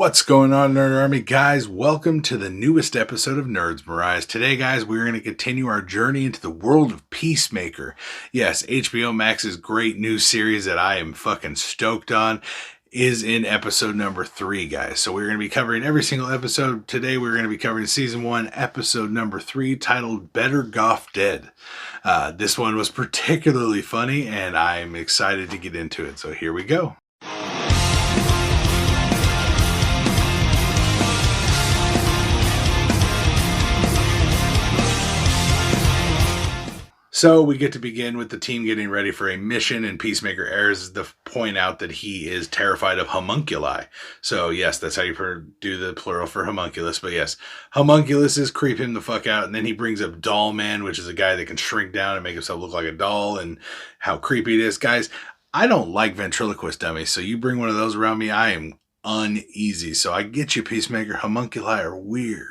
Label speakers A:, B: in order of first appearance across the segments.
A: What's going on, Nerd Army guys? Welcome to the newest episode of Nerds Mirage. Today, guys, we're going to continue our journey into the world of Peacemaker. Yes, HBO Max's great new series that I am fucking stoked on is in episode number 3, guys. So we're going to be covering every single episode. Today, we're going to be covering season 1, episode number 3, titled Better Goff Dead. This one was particularly funny, and I'm excited to get into it. So here we go. So we get to begin with the team getting ready for a mission, and Peacemaker errs to point out that he is terrified of homunculi. So yes, that's how you do the plural for homunculus. But yes, homunculuses creep him the fuck out, and then he brings up Doll Man, which is a guy that can shrink down and make himself look like a doll, and how creepy it is. Guys, I don't like ventriloquist dummies, so you bring one of those around me, I am uneasy. So I get you, Peacemaker. Homunculi are weird.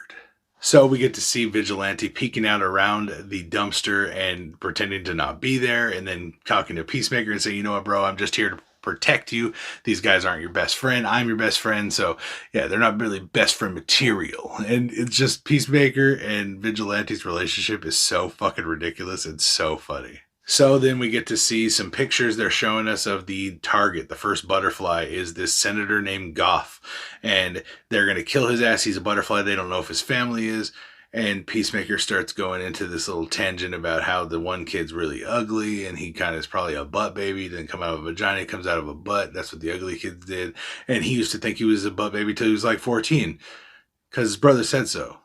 A: So we get to see Vigilante peeking out around the dumpster and pretending to not be there, and then talking to Peacemaker and saying, you know what, bro, I'm just here to protect you. These guys aren't your best friend. I'm your best friend. So yeah, they're not really best friend material. And it's just Peacemaker and Vigilante's relationship is so fucking ridiculous. It's so funny. So then we get to see some pictures they're showing us of the target. The first butterfly is this senator named Goff, and they're going to kill his ass. He's a butterfly. They don't know if his family is. And Peacemaker starts going into this little tangent about how the one kid's really ugly and he kind of is probably a butt baby. Didn't come out of a vagina, he comes out of a butt. That's what the ugly kids did. And he used to think he was a butt baby till he was like 14 because his brother said so.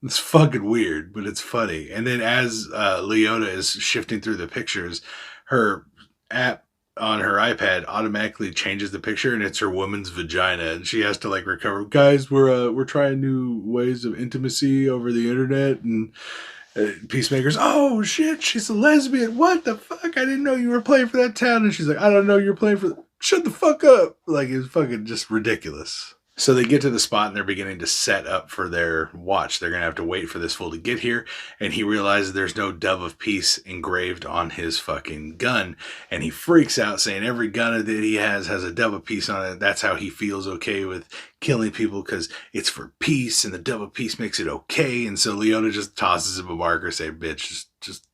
A: It's fucking weird, but it's funny. And then as Leota is shifting through the pictures, her app on her iPad automatically changes the picture, and it's her woman's vagina, and she has to like recover. Guys, we're trying new ways of intimacy over the internet, and Peacemaker's, oh shit, she's a lesbian. What the fuck? I didn't know you were playing for that town. And she's like, I don't know, you're playing for. Shut the fuck up! Like, it's fucking just ridiculous. So they get to the spot and they're beginning to set up for their watch. They're going to have to wait for this fool to get here. And he realizes there's no Dove of Peace engraved on his fucking gun. And he freaks out saying every gun that he has a Dove of Peace on it. That's how he feels okay with killing people because it's for peace and the Dove of Peace makes it okay. And so Leota just tosses him a marker, say, bitch, just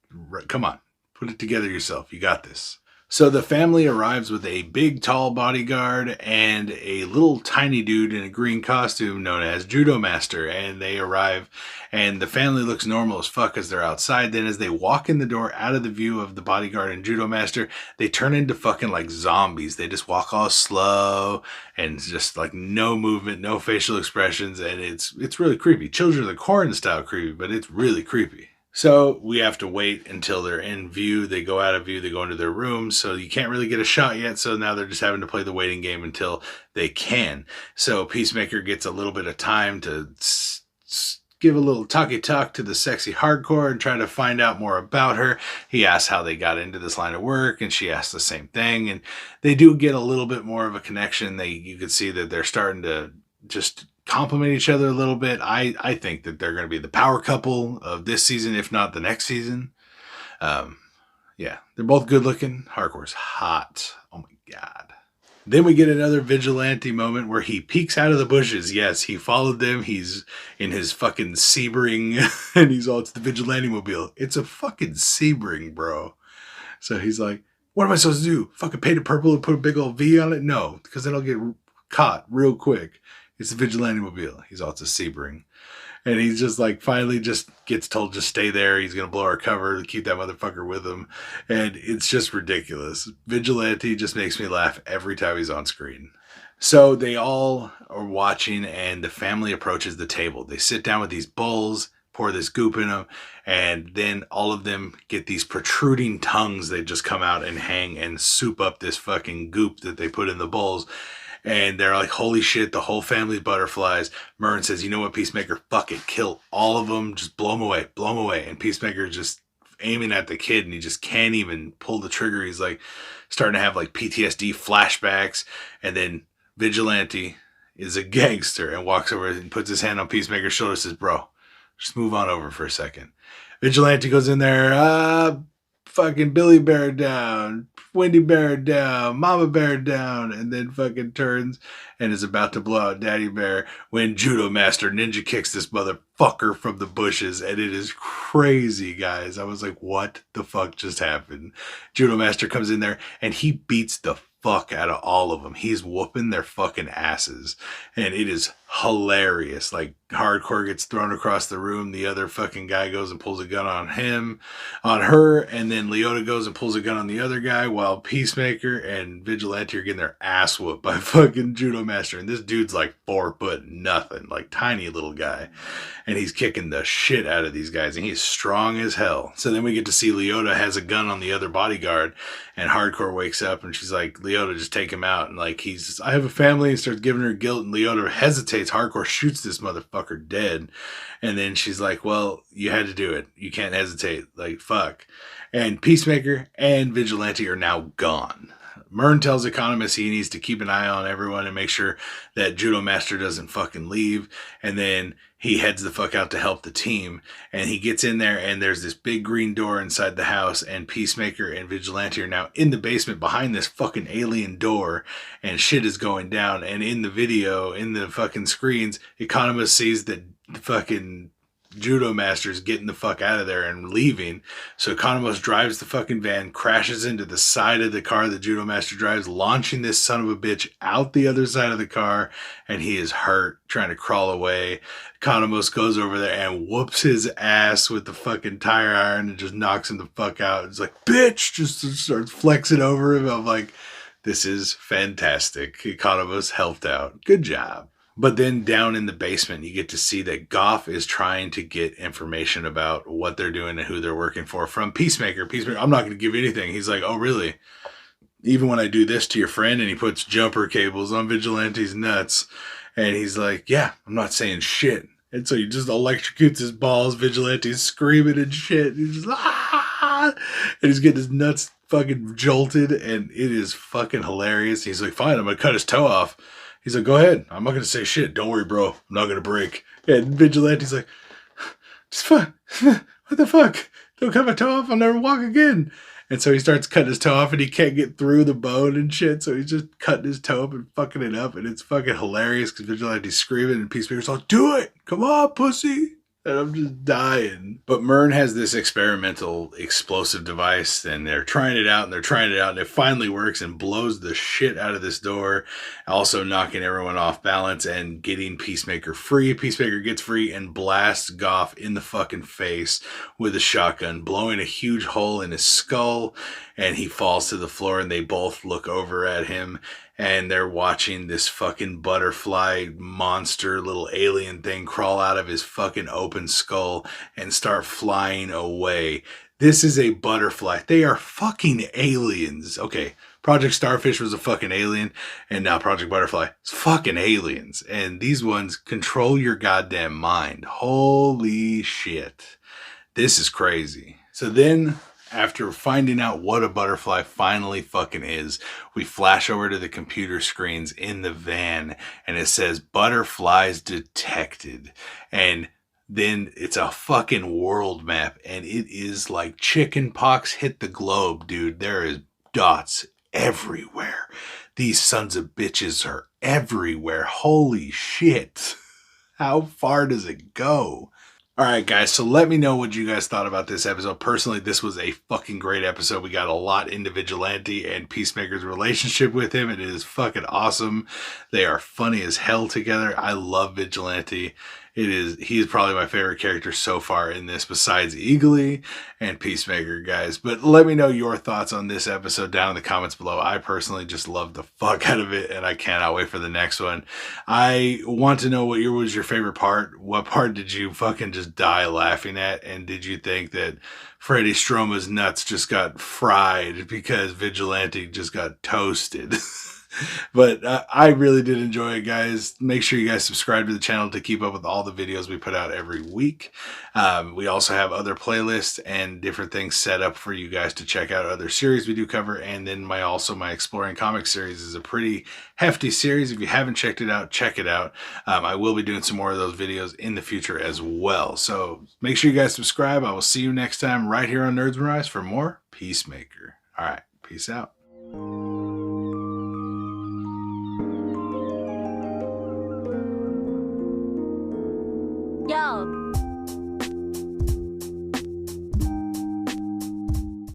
A: come on, put it together yourself. You got this. So the family arrives with a big, tall bodyguard and a little tiny dude in a green costume known as Judo Master. And they arrive, and the family looks normal as fuck as they're outside. Then as they walk in the door out of the view of the bodyguard and Judo Master, they turn into fucking like zombies. They just walk all slow and just like no movement, no facial expressions. And it's really creepy. Children of the Corn style creepy, but it's really creepy. So we have to wait until they're in view. They go out of view. They go into their rooms. So you can't really get a shot yet. So now they're just having to play the waiting game until they can. So Peacemaker gets a little bit of time to give a little talky talk to the sexy hardcore and try to find out more about her. He asks how they got into this line of work, and she asks the same thing. And they do get a little bit more of a connection. You can see that they're starting to just compliment each other a little bit. I think that they're going to be the power couple of this season, if not the next season. Yeah, they're both good looking. Hardcore's hot. Oh my God. Then we get another Vigilante moment where he peeks out of the bushes. Yes, he followed them. He's in his fucking Sebring and he's all, it's the Vigilante mobile. It's a fucking Sebring, bro. So he's like, what am I supposed to do? Fucking paint it purple and put a big old V on it? No, because then I'll get caught real quick. It's the Vigilante mobile. He's all, it's a Sebring. And he's just like, finally just gets told, just stay there. He's going to blow our cover to keep that motherfucker with him. And it's just ridiculous. Vigilante just makes me laugh every time he's on screen. So they all are watching, and the family approaches the table. They sit down with these bowls, pour this goop in them, and then all of them get these protruding tongues. They just come out and hang and soup up this fucking goop that they put in the bowls. And they're like, holy shit, the whole family's butterflies. Murn says, you know what, Peacemaker? Fuck it. Kill all of them. Just blow them away. Blow them away. And Peacemaker just aiming at the kid, and he just can't even pull the trigger. He's like starting to have like PTSD flashbacks. And then Vigilante is a gangster and walks over and puts his hand on Peacemaker's shoulder and says, bro, just move on over for a second. Vigilante goes in there. fucking Billy Bear down, Wendy Bear down, Mama Bear down, and then fucking turns and is about to blow out Daddy Bear when Judo Master ninja kicks this motherfucker from the bushes, and it is crazy, guys. I was like, what the fuck just happened? Judo Master comes in there and he beats the fuck out of all of them. He's whooping their fucking asses, and it is hilarious. Like, Hardcore gets thrown across the room, the other fucking guy goes and pulls a gun on her, and then Leota goes and pulls a gun on the other guy, while Peacemaker and Vigilante are getting their ass whooped by fucking Judo Master. And this dude's like 4 foot nothing, like tiny little guy, and he's kicking the shit out of these guys, and he's strong as hell. So then we get to see Leota has a gun on the other bodyguard, and Hardcore wakes up and she's like, Leota, just take him out. And like, I have a family, and starts giving her guilt, and Leota hesitates. Hardcore shoots this motherfucker dead. And then she's like, well, you had to do it. You can't hesitate. Like, fuck. And Peacemaker and Vigilante are now gone. Mern tells Economist he needs to keep an eye on everyone and make sure that Judo Master doesn't fucking leave. And then he heads the fuck out to help the team. And he gets in there, and there's this big green door inside the house, and Peacemaker and Vigilante are now in the basement behind this fucking alien door, and shit is going down. And in the video, in the fucking screens, Economist sees that the fucking Judo Master's getting the fuck out of there and leaving. So Economist drives the fucking van, crashes into the side of the car that Judo Master drives, launching this son of a bitch out the other side of the car, and he is hurt, trying to crawl away. Economist goes over there and whoops his ass with the fucking tire iron and just knocks him the fuck out. It's like, bitch, just starts flexing over him. I'm like, this is fantastic. Economist helped out. Good job. But then down in the basement, you get to see that Goff is trying to get information about what they're doing and who they're working for from Peacemaker. Peacemaker, I'm not going to give you anything. He's like, oh, really? Even when I do this to your friend? And he puts jumper cables on Vigilante's nuts. And he's like, yeah, I'm not saying shit. And so he just electrocutes his balls. Vigilante's screaming and shit. He's just, ah! And he's getting his nuts fucking jolted. And it is fucking hilarious. He's like, fine, I'm going to cut his toe off. He's like, go ahead. I'm not going to say shit. Don't worry, bro. I'm not going to break. And Vigilante's like, just fine. What the fuck? Don't cut my toe off. I'll never walk again. And so he starts cutting his toe off, and he can't get through the bone and shit. So he's just cutting his toe up and fucking it up. And it's fucking hilarious because Vigilante's screaming, and Peacemaker's like, do it. Come on, pussy. And I'm just dying. But Mern has this experimental explosive device, and they're trying it out, and it finally works and blows the shit out of this door, also knocking everyone off balance and getting Peacemaker free. Peacemaker gets free and blasts Goff in the fucking face with a shotgun, blowing a huge hole in his skull, and he falls to the floor, and they both look over at him, and they're watching this fucking butterfly monster little alien thing crawl out of his fucking open skull and start flying away. This is a butterfly. They are fucking aliens. Okay, Project Starfish was a fucking alien, and now Project Butterfly is fucking aliens. And these ones control your goddamn mind. Holy shit. This is crazy. So then, after finding out what a butterfly finally fucking is, we flash over to the computer screens in the van, and it says butterflies detected. And then it's a fucking world map, and it is like chicken pox hit the globe, dude. There is dots everywhere. These sons of bitches are everywhere. Holy shit. How far does it go? Alright guys, so let me know what you guys thought about this episode. Personally, this was a fucking great episode. We got a lot into Vigilante and Peacemaker's relationship with him. It is fucking awesome. They are funny as hell together. I love Vigilante. He is probably my favorite character so far in this, besides Eagly and Peacemaker, guys. But let me know your thoughts on this episode down in the comments below. I personally just love the fuck out of it, and I cannot wait for the next one. I want to know what was your favorite part. What part did you fucking just die laughing at? And did you think that Freddie Stroma's nuts just got fried because Vigilante just got toasted? But I really did enjoy it, guys. Make sure you guys subscribe to the channel to keep up with all the videos we put out every week. We also have other playlists and different things set up for you guys to check out other series we do cover. And then my Exploring Comics series is a pretty hefty series. If you haven't checked it out, check it out. I will be doing some more of those videos in the future as well. So make sure you guys subscribe. I will see you next time right here on Nerds Rise for more Peacemaker. All right, peace out.